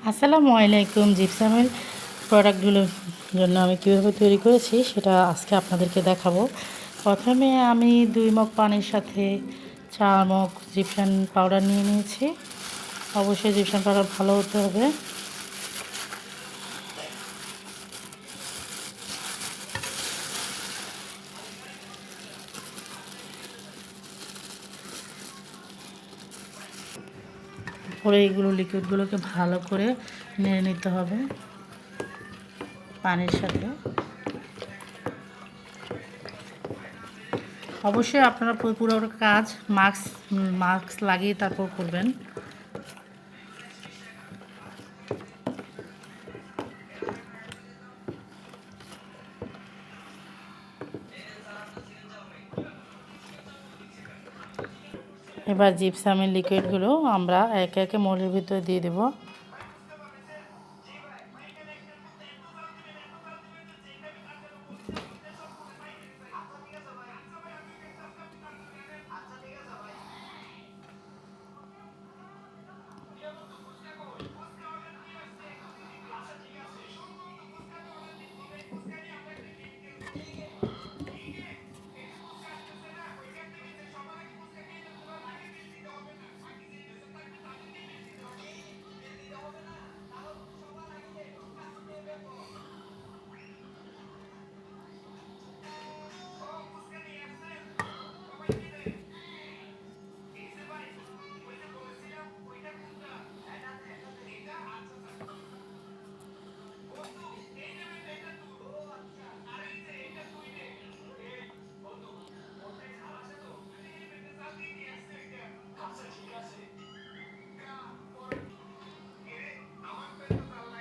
আসসালামু আলাইকুম। জিপসামের প্রোডাক্টগুলোর জন্য আমি কীভাবে তৈরি করেছি সেটা আজকে আপনাদেরকে দেখাবো। প্রথমে আমি 2 মগ পানির সাথে 4 মগ জিপসাম পাউডার নিয়ে নিয়েছি। অবশ্যই জিপসাম পাউডার ভালো হতে হবে। পরে এইগুলো লিকুইডগুলোকে ভালো করে নেড়ে নিতে হবে পানির সাথে। অবশ্যই আপনারা পুরো কাজ মাস্ক লাগিয়ে তারপর করবেন। এবার জিপসামের লিকুইডগুলো আমরা একে একে মোল্ডের ভিতরে দিয়ে দেব।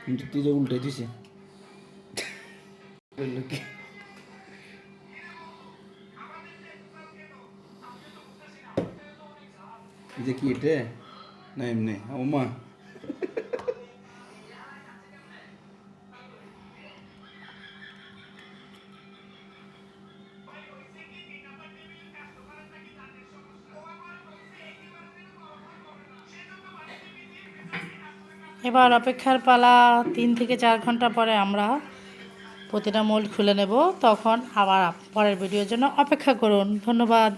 কিন্তু তুই যে উল্টে দিছে যে কি এটা না এমনি ওমা এবার অপেক্ষার পালা। 3 থেকে 4 ঘন্টা পরে আমরা প্রতিটা মোল্ড খুলে নেব। তখন আবার পরের ভিডিওর জন্য অপেক্ষা করুন। ধন্যবাদ।